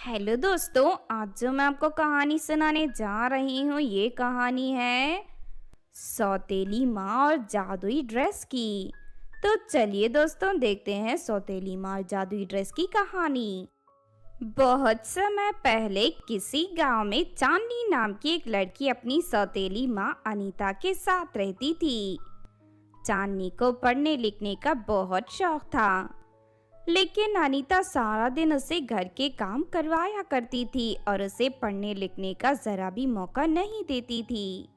Hello दोस्तों, आज जो मैं आपको कहानी सुनाने जा रही हूँ ये कहानी है सौतेली माँ और जादुई ड्रेस की। तो चलिए दोस्तों देखते हैं सौतेली माँ और जादुई ड्रेस की कहानी। बहुत समय पहले किसी गांव में चांदनी नाम की एक लड़की अपनी सौतेली माँ अनीता के साथ रहती थी। चांदनी को पढ़ने लिखने का बहुत शौक था, लेकिन अनीता सारा दिन उसे घर के काम करवाया करती थी और उसे पढ़ने लिखने का जरा भी मौका नहीं देती थी।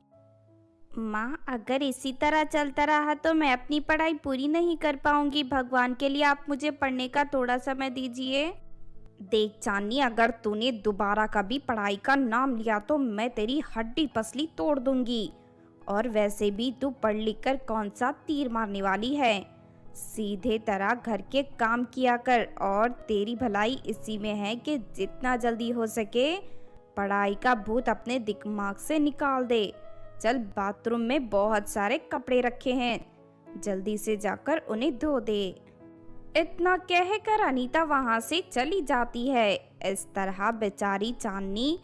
माँ, अगर इसी तरह चलता रहा तो मैं अपनी पढ़ाई पूरी नहीं कर पाऊंगी। भगवान के लिए आप मुझे पढ़ने का थोड़ा समय दीजिए। देख चांदनी, अगर तूने दोबारा कभी पढ़ाई का नाम लिया तो मैं तेरी हड्डी पसली तोड़ दूंगी। और वैसे भी तू पढ़ लिख कर कौन सा तीर मारने वाली है। सीधे तरह घर के काम किया कर और तेरी भलाई इसी में है कि जितना जल्दी हो सके पढ़ाई का भूत अपने दिमाग से निकाल दे। चल, बाथरूम में बहुत सारे कपड़े रखे हैं, जल्दी से जाकर उन्हें धो दे। इतना कहकर अनीता वहां से चली जाती है। इस तरह बेचारी चांदनी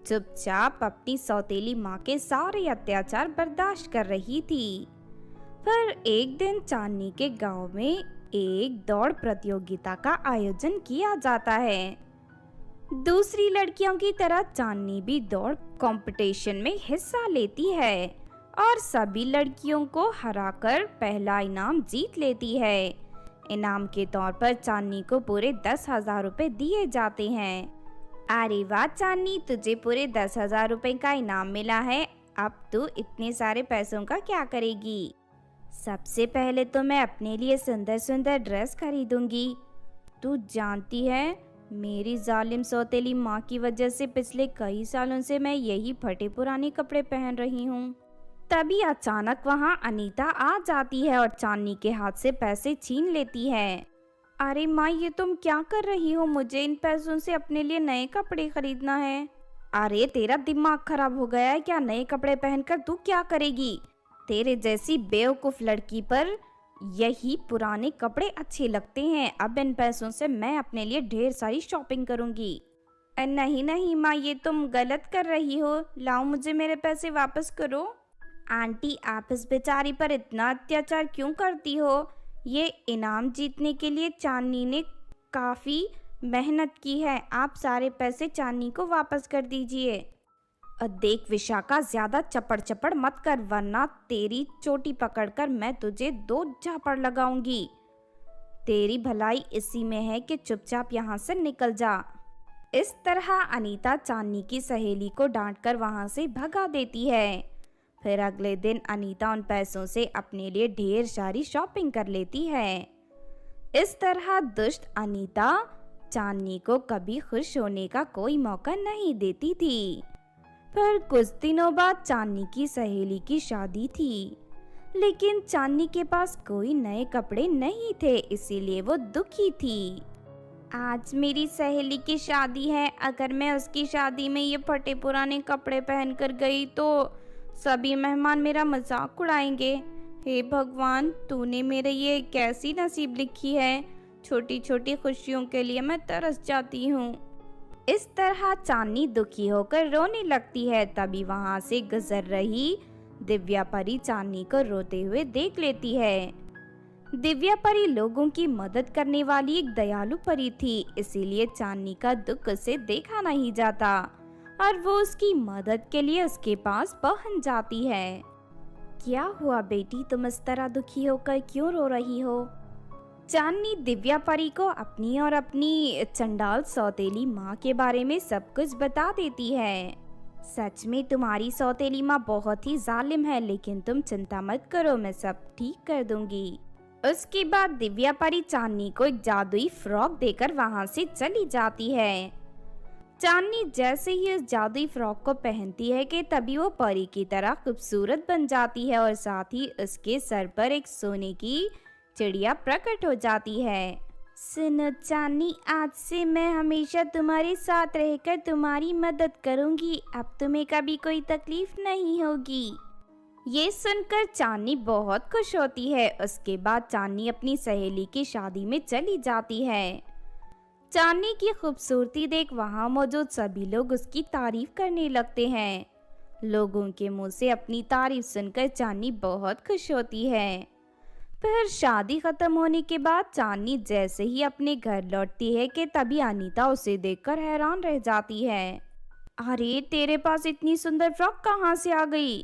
चुपचाप अपनी सौतेली माँ के सारे अत्याचार बर्दाश्त कर रही थी। पर एक दिन चांदनी के गांव में एक दौड़ प्रतियोगिता का आयोजन किया जाता है। दूसरी लड़कियों की तरह चांदनी भी दौड़ कंपटीशन में हिस्सा लेती है और सभी लड़कियों को हराकर पहला इनाम जीत लेती है। इनाम के तौर पर चांदनी को पूरे 10,000 रुपए दिए जाते हैं। अरे वाह चांदनी, तुझे पूरे 10,000 रुपए का इनाम मिला है। अब तू इतने सारे पैसों का क्या करेगी? सबसे पहले तो मैं अपने लिए सुंदर सुंदर ड्रेस खरीदूंगी। तू जानती है, मेरी जालिम सौतेली माँ की वजह से पिछले कई सालों से मैं यही फटे पुराने कपड़े पहन रही हूँ। तभी अचानक वहाँ अनीता आ जाती है और चांदनी के हाथ से पैसे छीन लेती है। अरे माँ, ये तुम क्या कर रही हो? मुझे इन पैसों से अपने लिए नए कपड़े खरीदना है। अरे तेरा दिमाग खराब हो गया है क्या? नए कपड़े पहनकर तू क्या करेगी? तेरे जैसी बेवकूफ लड़की पर यही पुराने कपड़े अच्छे लगते हैं। अब इन पैसों से मैं अपने लिए ढेर सारी शॉपिंग करूंगी। नहीं नहीं माँ, ये तुम गलत कर रही हो। लाओ, मुझे मेरे पैसे वापस करो। आंटी, आप इस बेचारी पर इतना अत्याचार क्यों करती हो? ये इनाम जीतने के लिए चांदनी ने काफ़ी मेहनत की है। आप सारे पैसे चांदनी को वापस कर दीजिए। देख विशाखा, ज्यादा चपड़ चपड़ मत कर, वरना तेरी चोटी पकड़कर मैं तुझे 2 झापड़ लगाऊंगी। तेरी भलाई इसी में है कि चुपचाप यहाँ से निकल जा। इस तरह अनीता चांदनी की सहेली को डांटकर वहां से भगा देती है। फिर अगले दिन अनीता उन पैसों से अपने लिए ढेर सारी शॉपिंग कर लेती है। इस तरह दुष्ट अनीता चांदनी को कभी खुश होने का कोई मौका नहीं देती थी। पर कुछ दिनों बाद चांदनी की सहेली की शादी थी, लेकिन चांदनी के पास कोई नए कपड़े नहीं थे, इसीलिए वो दुखी थी। आज मेरी सहेली की शादी है, अगर मैं उसकी शादी में ये फटे पुराने कपड़े पहनकर गई तो सभी मेहमान मेरा मजाक उड़ाएंगे। हे भगवान, तूने मेरे ये कैसी नसीब लिखी है। छोटी छोटी खुशियों के लिए मैं तरस जाती हूँ। इस तरह चांदनी दुखी होकर रोने लगती है। तभी वहां से गुजर रही दिव्या परी चांदनी को रोते हुए देख लेती है। दिव्या परी लोगों की मदद करने वाली एक दयालु परी थी, इसीलिए चांदनी का दुख उसे देखा नहीं जाता और वो उसकी मदद के लिए उसके पास पहुंच जाती है। क्या हुआ बेटी, तुम इस तरह दुखी होकर क्यों रो रही हो? चांदनी दिव्या परी को अपनी और अपनी चंडाल सौतेली माँ के बारे में सब कुछ बता देती है। सच में तुम्हारी सौतेली माँ बहुत ही जालिम है, लेकिन तुम चिंता मत करो, मैं सब ठीक कर दूंगी। उसके बाद दिव्या परी चांदनी को एक जादुई फ्रॉक देकर वहां से चली जाती है। चांदनी जैसे ही उस जादुई फ्रॉक को पहनती है कि तभी वो परी की तरह खूबसूरत बन जाती है और साथ ही उसके सर पर एक सोने की चिड़िया प्रकट हो जाती है। सुनो चांदनी, आज से मैं हमेशा तुम्हारे साथ रहकर तुम्हारी मदद करूंगी। अब तुम्हें कभी कोई तकलीफ नहीं होगी। ये सुनकर चांदनी बहुत खुश होती है। उसके बाद चांदनी अपनी सहेली की शादी में चली जाती है। चांदनी की खूबसूरती देख वहां मौजूद सभी लोग उसकी तारीफ करने लगते हैं। लोगों के मुंह से अपनी तारीफ सुनकर चांदनी बहुत खुश होती है। फिर शादी खत्म होने के बाद चांदनी जैसे ही अपने घर लौटती है कि तभी अनीता उसे देखकर हैरान रह जाती है। अरे तेरे पास इतनी सुंदर फ्रॉक कहाँ से आ गई?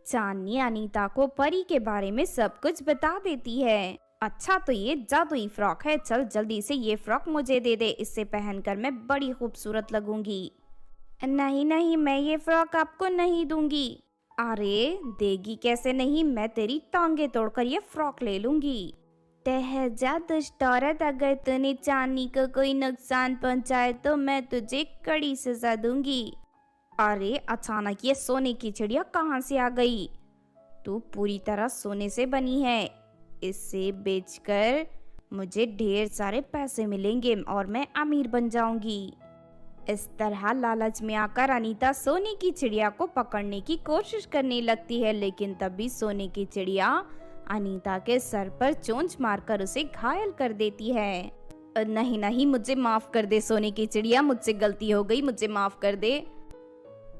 चांदनी अनीता को परी के बारे में सब कुछ बता देती है। अच्छा तो ये जादुई फ्रॉक है, चल जल्दी से ये फ्रॉक मुझे दे दे, इससे पहनकर मैं बड़ी खूबसूरत लगूंगी। नहीं नहीं, मैं ये फ्रॉक आपको नहीं दूंगी। अरे देगी कैसे नहीं, मैं तेरी टांगे तोड़कर ये फ्रॉक ले लूंगी। तहजा दुष्ट औरत, अगर तूने चांदनी को कोई नुकसान पहुंचाए तो मैं तुझे कड़ी सजा दूंगी। अरे अचानक ये सोने की चिड़िया कहाँ से आ गई? तू पूरी तरह सोने से बनी है, इसे बेचकर मुझे ढेर सारे पैसे मिलेंगे और मैं अमीर बन जाऊंगी। इस तरह लालच में आकर अनीता सोने की चिड़िया को पकड़ने की कोशिश करने लगती है, लेकिन तभी सोने की चिड़िया अनीता के सर पर चोंच मारकर उसे घायल कर देती है। नहीं नहीं, मुझे माफ कर दे सोने की चिड़िया, मुझसे गलती हो गई, मुझे माफ कर दे।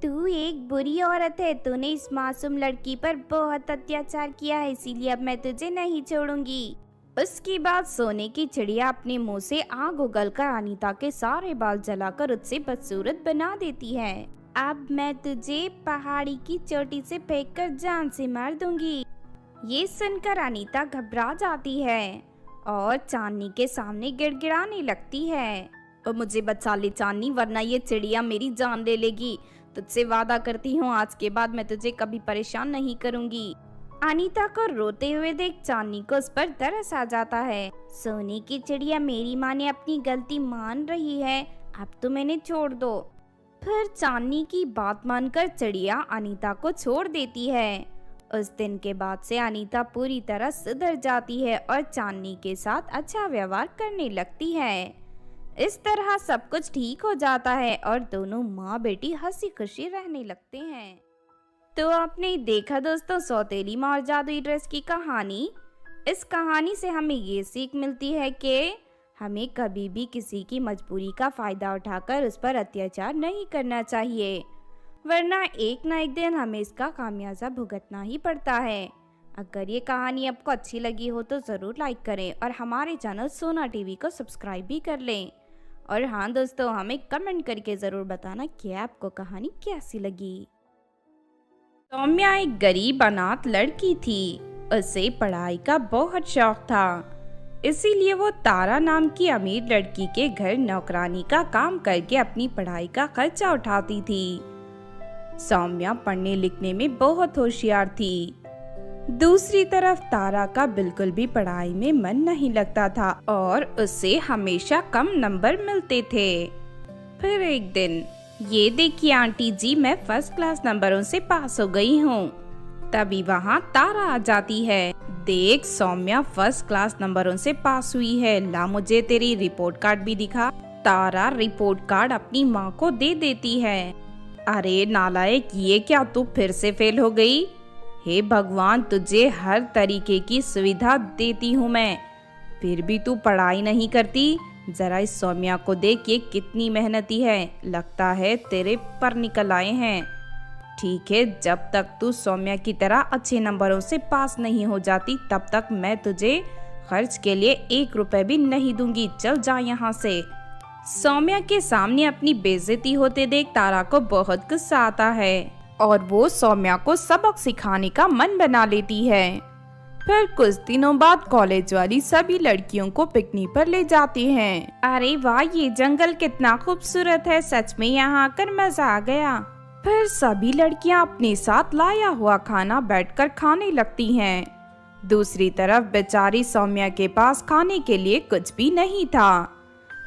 तू एक बुरी औरत है, तूने इस मासूम लड़की पर बहुत अत्याचार किया है, इसीलिए अब मैं तुझे नहीं छोड़ूंगी। उसके बाद सोने की चिड़िया अपने मुंह से आग उगलकर अनीता के सारे बाल जलाकर उससे बदसूरत बना देती है। अब मैं तुझे पहाड़ी की चोटी से फेंककर जान से मार दूंगी। ये सुनकर अनीता घबरा जाती है और चांदनी के सामने गिड़गिड़ाने लगती है। और मुझे बचा ले चांदनी, वरना ये चिड़िया मेरी जान ले लेगी। तुझसे वादा करती हूँ आज के बाद मैं तुझे कभी परेशान नहीं करूंगी। अनीता को रोते हुए देख चांदनी को उस पर तरस आ जाता है। सोने की चिड़िया, मेरी माँ ने अपनी गलती मान रही है, अब तो मैंने छोड़ दो। फिर चांदनी की बात मानकर चिड़िया अनीता को छोड़ देती है। उस दिन के बाद से अनीता पूरी तरह सुधर जाती है और चांदनी के साथ अच्छा व्यवहार करने लगती है। इस तरह सब कुछ ठीक हो जाता है और दोनों माँ बेटी हंसी खुशी रहने लगते हैं। तो आपने देखा दोस्तों सौतेली माँ और जादुई ड्रेस की कहानी। इस कहानी से हमें ये सीख मिलती है कि हमें कभी भी किसी की मजबूरी का फायदा उठाकर उस पर अत्याचार नहीं करना चाहिए, वरना एक ना एक दिन हमें इसका खामियाजा भुगतना ही पड़ता है। अगर ये कहानी आपको अच्छी लगी हो तो ज़रूर लाइक करें और हमारे चैनल सोना टीवी को सब्सक्राइब भी कर लें। और हाँ दोस्तों, हमें कमेंट करके ज़रूर बताना कि आपको कहानी कैसी लगी। सौम्या एक गरीब अनाथ लड़की थी। उसे पढ़ाई का बहुत शौक था, इसीलिए वो तारा नाम की अमीर लड़की के घर नौकरानी का काम करके अपनी पढ़ाई का खर्चा उठाती थी। सौम्या पढ़ने लिखने में बहुत होशियार थी। दूसरी तरफ तारा का बिल्कुल भी पढ़ाई में मन नहीं लगता था और उसे हमेशा कम नंबर मिलते थे। फिर एक दिन, ये देखिए आंटी जी, मैं फर्स्ट क्लास नंबरों से पास हो गई हूँ। तभी वहाँ तारा आ जाती है। देख सौम्या फर्स्ट क्लास नंबरों से पास हुई है, ला मुझे तेरी रिपोर्ट कार्ड भी दिखा। तारा रिपोर्ट कार्ड अपनी माँ को दे देती है। अरे नालायक, ये क्या, तू फिर से फेल हो गई? हे भगवान, तुझे हर तरीके की सुविधा देती हूँ मैं, फिर भी तू पढ़ाई नहीं करती। जरा इस सौम्या को देख, ये कितनी मेहनती है, लगता है तेरे पर निकल आए हैं। ठीक है, जब तक तू सौम्या की तरह अच्छे नंबरों से पास नहीं हो जाती तब तक मैं तुझे खर्च के लिए 1 रुपए भी नहीं दूंगी, चल जा यहाँ से। सौम्या के सामने अपनी बेइज्जती होते देख तारा को बहुत गुस्सा आता है और वो सौम्या को सबक सिखाने का मन बना लेती है। फिर कुछ दिनों बाद कॉलेज वाली सभी लड़कियों को पिकनिक पर ले जाती हैं। अरे वाह, ये जंगल कितना खूबसूरत है, सच में यहाँ आकर मजा आ गया। फिर सभी लड़कियाँ अपने साथ लाया हुआ खाना बैठकर खाने लगती हैं। दूसरी तरफ बेचारी सौम्या के पास खाने के लिए कुछ भी नहीं था,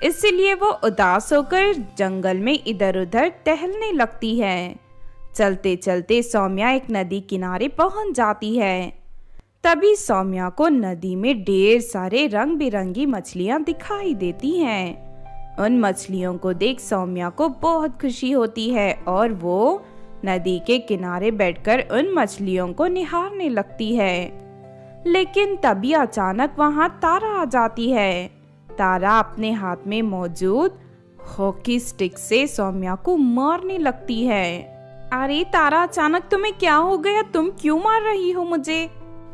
इसलिए वो उदास होकर जंगल में इधर उधर टहलने लगती है। चलते चलते सौम्या एक नदी किनारे पहुंच जाती है। तभी सौम्या को नदी में ढेर सारे रंग बिरंगी मछलियां दिखाई देती हैं। उन मछलियों को देख सौम्या को बहुत खुशी होती है और वो नदी के किनारे बैठकर उन मछलियों को निहारने लगती है। लेकिन तभी अचानक वहां तारा आ जाती है। तारा अपने हाथ में मौजूद हॉकी स्टिक से सौम्या को मारने लगती है। अरे तारा, अचानक तुम्हें क्या हो गया? तुम क्यों मार रही हो मुझे?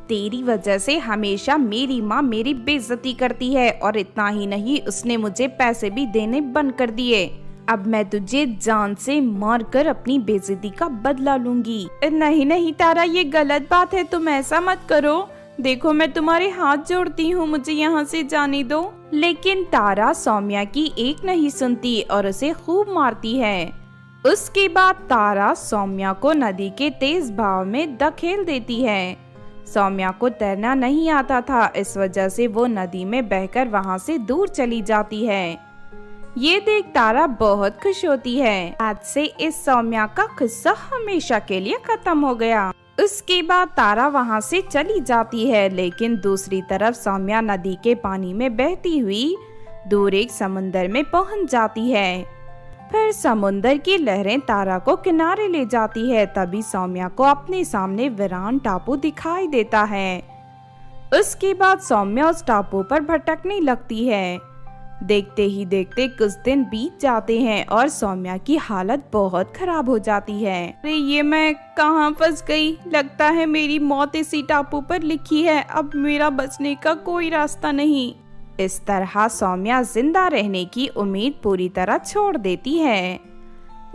तेरी वजह से हमेशा मेरी माँ मेरी बेइज्जती करती है, और इतना ही नहीं, उसने मुझे पैसे भी देने बंद कर दिए। अब मैं तुझे जान से मारकर अपनी बेइज्जती का बदला लूंगी। नहीं नहीं तारा, ये गलत बात है, तुम ऐसा मत करो। देखो, मैं तुम्हारे हाथ जोड़ती हूँ, मुझे यहाँ से जाने दो। लेकिन तारा सौम्या की एक नहीं सुनती और उसे खूब मारती है। उसके बाद तारा सौम्या को नदी के तेज बहाव में धकेल देती है। सौम्या को तैरना नहीं आता था, इस वजह से वो नदी में बहकर वहाँ से दूर चली जाती है। ये देख तारा बहुत खुश होती है। आज से इस सौम्या का किस्सा हमेशा के लिए खत्म हो गया। उसके बाद तारा वहाँ से चली जाती है, लेकिन दूसरी तरफ सौम्या नदी के पानी में बहती हुई दूर एक समुंदर में पहुँच जाती है। फिर समुंदर की लहरें तारा को किनारे ले जाती है। तभी सौम्या को अपने सामने वीरान टापू दिखाई देता है। उसके बाद सौम्या उस टापू पर भटकने लगती है। देखते ही देखते कुछ दिन बीत जाते हैं और सौम्या की हालत बहुत खराब हो जाती है। अरे ये मैं कहाँ फंस गई? लगता है मेरी मौत इसी टापू पर लिखी है। अब मेरा बचने का कोई रास्ता नहीं। इस तरह सौम्या जिंदा रहने की उम्मीद पूरी तरह छोड़ देती है।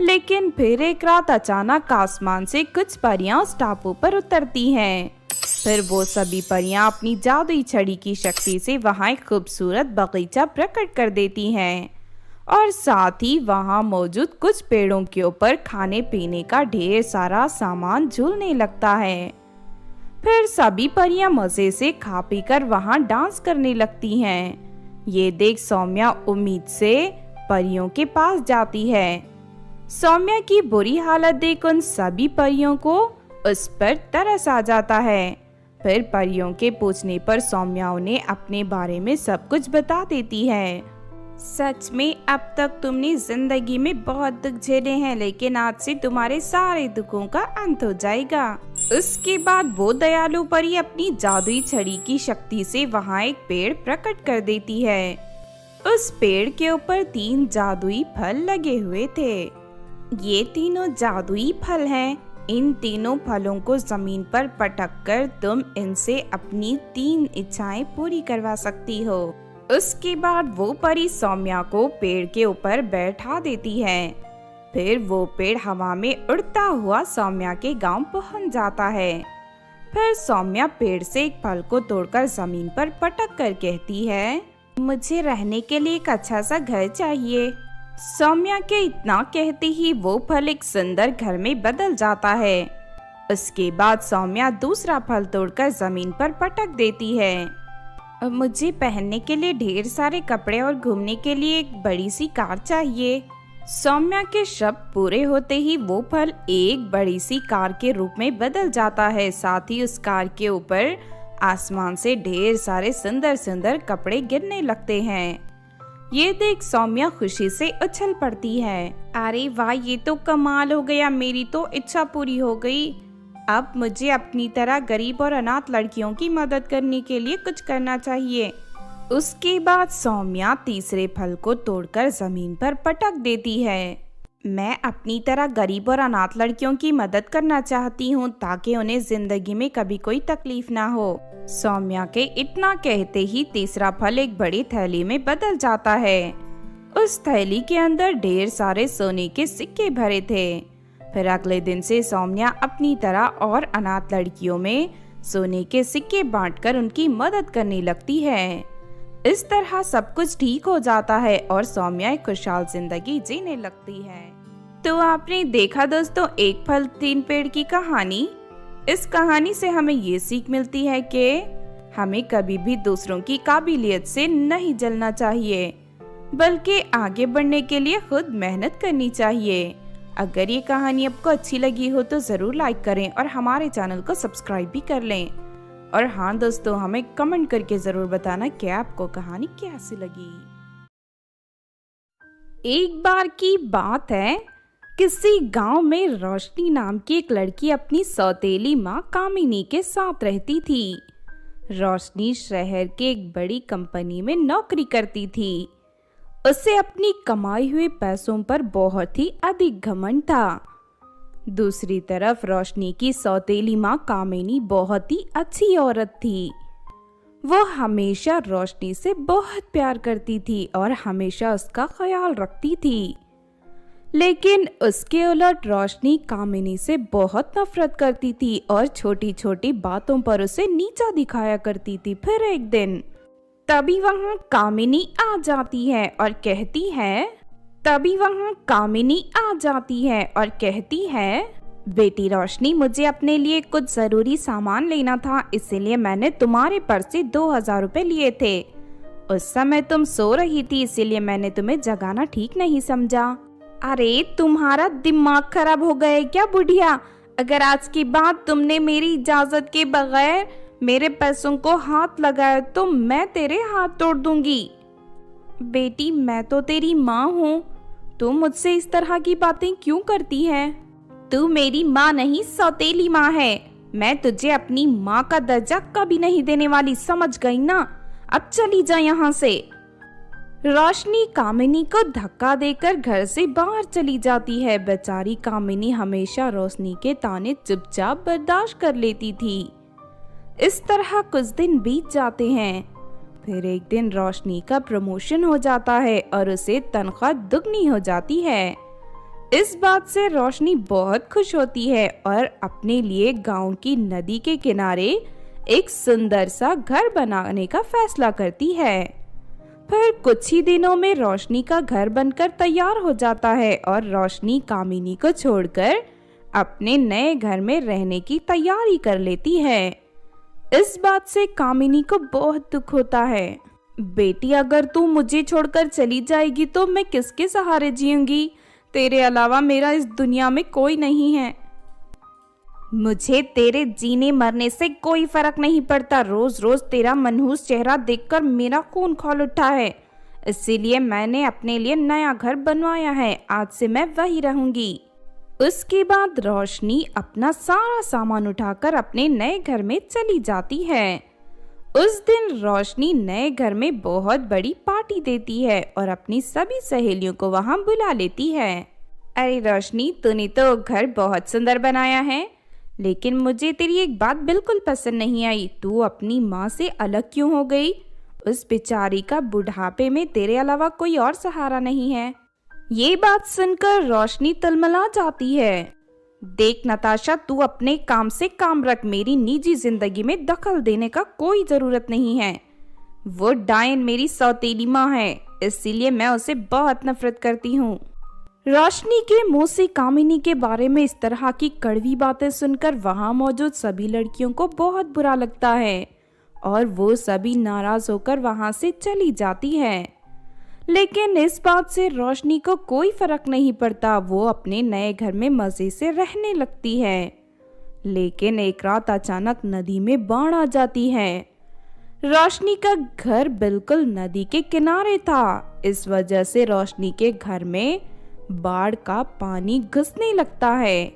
लेकिन फिर एक रात अचानक आसमान से कुछ परियां उस टापू पर उतरती हैं। फिर वो सभी परियां अपनी जादुई छड़ी की शक्ति से वहां एक खूबसूरत बगीचा प्रकट कर देती हैं, और साथ ही वहां मौजूद कुछ पेड़ों के ऊपर खाने पीने का ढेर सारा सामान झूलने लगता है। फिर सभी परियां मजे से खा पी कर वहां डांस करने लगती हैं। ये देख सौम्या उम्मीद से परियों के पास जाती है। सौम्या की बुरी हालत देख उन सभी परियों को उस पर तरस आ जाता है। फिर परियों के पूछने पर सौम्या उन्हें अपने बारे में सब कुछ बता देती है। सच में अब तक तुमने जिंदगी में बहुत दुख झेले हैं, लेकिन आज से तुम्हारे सारे दुखों का अंत हो जाएगा। उसके बाद वो दयालु परी अपनी जादुई छड़ी की शक्ति से वहाँ एक पेड़ प्रकट कर देती है। उस पेड़ के ऊपर 3 जादुई फल लगे हुए थे। ये तीनों जादुई फल हैं। इन तीनों फलों को जमीन पर पटक कर तुम इनसे अपनी 3 इच्छाएं पूरी करवा सकती हो। उसके बाद वो परी सौम्या को पेड़ के ऊपर बैठा देती है। फिर वो पेड़ हवा में उड़ता हुआ सौम्या के गांव पहुंच जाता है। फिर सौम्या पेड़ से एक फल को तोड़कर जमीन पर पटक कर कहती है, मुझे रहने के लिए एक अच्छा सा घर चाहिए। सौम्या के इतना कहते ही वो फल एक सुंदर घर में बदल जाता है। उसके बाद सौम्या दूसरा फल तोड़कर जमीन पर पटक देती है। मुझे पहनने के लिए ढेर सारे कपड़े और घूमने के लिए एक बड़ी सी कार चाहिए। सौम्या के शब्द पूरे होते ही वो फल एक बड़ी सी कार के रूप में बदल जाता है। साथ ही उस कार के ऊपर आसमान से ढेर सारे सुंदर सुंदर कपड़े गिरने लगते हैं। ये देख सौम्या खुशी से उछल पड़ती है। अरे वाह, ये तो कमाल हो गया, मेरी तो इच्छा पूरी हो गई। अब मुझे अपनी तरह गरीब और अनाथ लड़कियों की मदद करने के लिए कुछ करना चाहिए। उसके बाद सौम्या तीसरे फल को तोड़कर जमीन पर पटक देती है। मैं अपनी तरह गरीब और अनाथ लड़कियों की मदद करना चाहती हूँ, ताकि उन्हें जिंदगी में कभी कोई तकलीफ ना हो। सौम्या के इतना कहते ही तीसरा फल एक बड़ी थैली में बदल जाता है। उस थैली के अंदर ढेर सारे सोने के सिक्के भरे थे। फिर अगले दिन से सौम्या अपनी तरह और अनाथ लड़कियों में सोने के सिक्के बांटकर उनकी मदद करने लगती है। इस तरह सब कुछ ठीक हो जाता है और सौम्या एक खुशहाल जिंदगी जीने लगती है। तो आपने देखा दोस्तों, एक फल 3 पेड़ की कहानी। इस कहानी से हमें ये सीख मिलती है कि हमें कभी भी दूसरों की काबिलियत से नहीं जलना चाहिए, बल्कि आगे बढ़ने के लिए खुद मेहनत करनी चाहिए। अगर ये कहानी आपको अच्छी लगी हो तो ज़रूर लाइक करें और हमारे चैनल को सब्सक्राइब भी कर लें। और हाँ दोस्तों, हमें कमेंट करके ज़रूर बताना कि आपको कहानी कैसी लगी। एक बार की बात है, किसी गांव में रोशनी नाम की एक लड़की अपनी सौतेली माँ कामिनी के साथ रहती थी। रोशनी शहर के एक बड़ी कंपनी में नौकरी करती थी। उसे अपनी कमाई हुए पैसों पर बहुत ही अधिक घमंड था। दूसरी तरफ रोशनी की सौतेली माँ कामिनी बहुत ही अच्छी औरत थी। वो हमेशा रोशनी से बहुत प्यार करती थी और हमेशा उसका ख्याल रखती थी। लेकिन उसके उलट रोशनी कामिनी से बहुत नफरत करती थी और छोटी छोटी बातों पर उसे नीचा दिखाया करती थी। फिर एक दिन तभी वहाँ कामिनी आ जाती है और कहती है, बेटी रोशनी, मुझे अपने लिए कुछ जरूरी सामान लेना था, इसीलिए मैंने तुम्हारे पर्स से 2000 रुपए लिए थे। उस समय तुम सो रही थी, इसीलिए मैंने तुम्हें जगाना ठीक नहीं समझा। अरे तुम्हारा दिमाग खराब हो गया है क्या बुढ़िया? अगर आज के बाद तुमने मेरी इजाजत के बगैर मेरे पैसों को हाथ लगाया तो मैं तेरे हाथ तोड़ दूंगी। बेटी, मैं तो तेरी माँ हूँ, तू मुझसे इस तरह की बातें क्यों करती है? तू मेरी माँ नहीं, सौतेली माँ है। मैं तुझे अपनी माँ का दर्जा कभी नहीं देने वाली, समझ गई ना? अब चली जा यहाँ से। रोशनी कामिनी को धक्का देकर घर से बाहर चली जाती है। बेचारी कामिनी हमेशा रोशनी के ताने चुपचाप बर्दाश्त कर लेती थी। इस तरह कुछ दिन बीत जाते हैं। फिर एक दिन रोशनी का प्रमोशन हो जाता है और उसे तनख्वाह दुगनी हो जाती है। इस बात से रोशनी बहुत खुश होती है और अपने लिए गांव की नदी के किनारे एक सुंदर सा घर बनाने का फैसला करती है। फिर कुछ ही दिनों में रोशनी का घर बनकर तैयार हो जाता है और रोशनी कामिनी को छोड़कर अपने नए घर में रहने की तैयारी कर लेती है। इस बात से कामिनी को बहुत दुख होता है। बेटी, अगर तू मुझे छोड़कर चली जाएगी तो मैं किसके सहारे जीऊंगी? तेरे अलावा मेरा इस दुनिया में कोई नहीं है। मुझे तेरे जीने मरने से कोई फर्क नहीं पड़ता। रोज रोज तेरा मनहूस चेहरा देखकर मेरा खून खौल उठा है, इसीलिए मैंने अपने लिए नया घर बनवाया है। आज से मैं वही रहूंगी। उसके बाद रोशनी अपना सारा सामान उठाकर अपने नए घर में चली जाती है। उस दिन रोशनी नए घर में बहुत बड़ी पार्टी देती है और अपनी सभी सहेलियों को वहां बुला लेती है। अरे रोशनी, तूने तो घर बहुत सुंदर बनाया है, लेकिन मुझे तेरी एक बात बिल्कुल पसंद नहीं आई। तू अपनी माँ से अलग क्यों हो गई? उस बेचारी का बुढ़ापे में तेरे अलावा कोई और सहारा नहीं है। ये बात सुनकर रोशनी तलमला जाती है। देख नताशा, तू अपने काम से काम रख, मेरी निजी जिंदगी में दखल देने का कोई जरूरत नहीं है। वो डायन मेरी सौतेली माँ है, इसीलिए मैं उसे बहुत नफरत करती हूँ। रोशनी के मुंह से कामिनी के बारे में इस तरह की कड़वी बातें सुनकर वहां मौजूद सभी लड़कियों को बहुत बुरा लगता है और वो सभी नाराज होकर वहां से चली जाती है। लेकिन इस बात से रोशनी को कोई फर्क नहीं पड़ता। वो अपने नए घर में मजे से रहने लगती है। लेकिन एक रात अचानक नदी में बाढ़ आ जाती है। रोशनी का घर बिल्कुल नदी के किनारे था। इस वजह से रोशनी के घर में बाढ़ का पानी घुसने लगता है।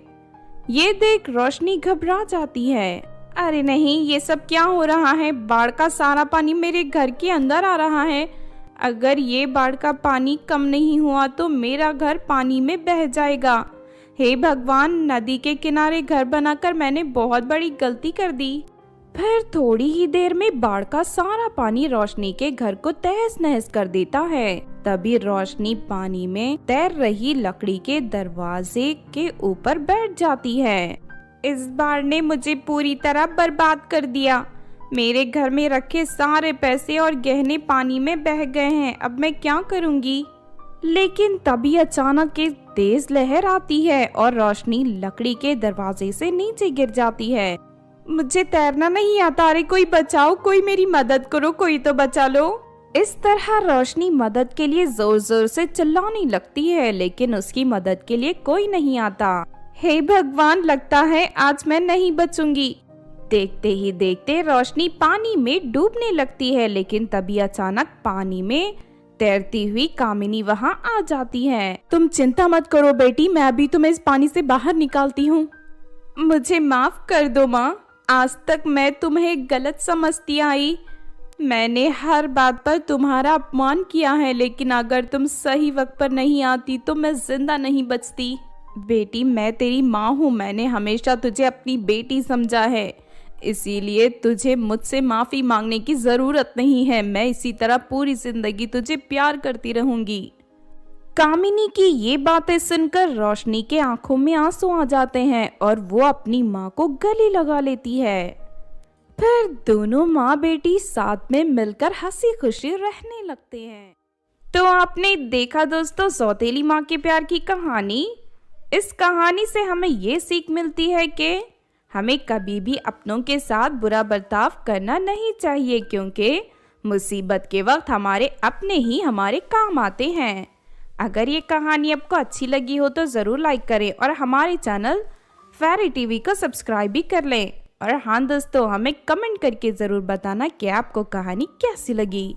ये देख रोशनी घबरा जाती है। अरे नहीं, ये सब क्या हो रहा है? बाढ़ का सारा पानी मेरे घर के अंदर आ रहा है। अगर ये बाढ़ का पानी कम नहीं हुआ तो मेरा घर पानी में बह जाएगा। हे भगवान, नदी के किनारे घर बनाकर मैंने बहुत बड़ी गलती कर दी। फिर थोड़ी ही देर में बाढ़ का सारा पानी रोशनी के घर को तहस नहस कर देता है। तभी रोशनी पानी में तैर रही लकड़ी के दरवाजे के ऊपर बैठ जाती है। इस बाढ़ ने मुझे पूरी तरह बर्बाद कर दिया। मेरे घर में रखे सारे पैसे और गहने पानी में बह गए हैं। अब मैं क्या करूंगी? लेकिन तभी अचानक एक तेज लहर आती है और रोशनी लकड़ी के दरवाजे से नीचे गिर जाती है। मुझे तैरना नहीं आता। अरे कोई बचाओ, कोई मेरी मदद करो, कोई तो बचा लो। इस तरह रोशनी मदद के लिए जोर जोर से चिल्लाने लगती है, लेकिन उसकी मदद के लिए कोई नहीं आता। हे भगवान, लगता है आज मैं नहीं बचूंगी। देखते ही देखते रोशनी पानी में डूबने लगती है। लेकिन तभी अचानक पानी में तैरती हुई कामिनी वहां आ जाती है। तुम चिंता मत करो बेटी, मैं अभी तुम्हें इस पानी से बाहर निकालती हूँ। मुझे माफ कर दो माँ, आज तक मैं तुम्हें गलत समझती आई। मैंने हर बात पर तुम्हारा अपमान किया है, लेकिन अगर तुम सही वक्त पर नहीं आती तो मैं जिंदा नहीं बचती। बेटी, मैं तेरी माँ हूँ। मैंने हमेशा तुझे अपनी बेटी समझा है, इसीलिए तुझे मुझसे माफ़ी मांगने की ज़रूरत नहीं है। मैं इसी तरह पूरी ज़िंदगी तुझे प्यार करती रहूँगी। कामिनी की ये बातें सुनकर रोशनी के आंखों में आंसू आ जाते हैं और वो अपनी माँ को गले लगा लेती है। फिर दोनों माँ बेटी साथ में मिलकर हंसी खुशी रहने लगते हैं। तो आपने देखा दोस्तों सौतेली माँ के प्यार की कहानी। इस कहानी से हमें ये सीख मिलती है कि हमें कभी भी अपनों के साथ बुरा बर्ताव करना नहीं चाहिए, क्योंकि मुसीबत के वक्त हमारे अपने ही हमारे काम आते हैं। अगर ये कहानी आपको अच्छी लगी हो तो ज़रूर लाइक करें और हमारे चैनल फेरी टीवी को सब्सक्राइब भी कर लें। और हाँ दोस्तों, हमें कमेंट करके ज़रूर बताना कि आपको कहानी कैसी लगी।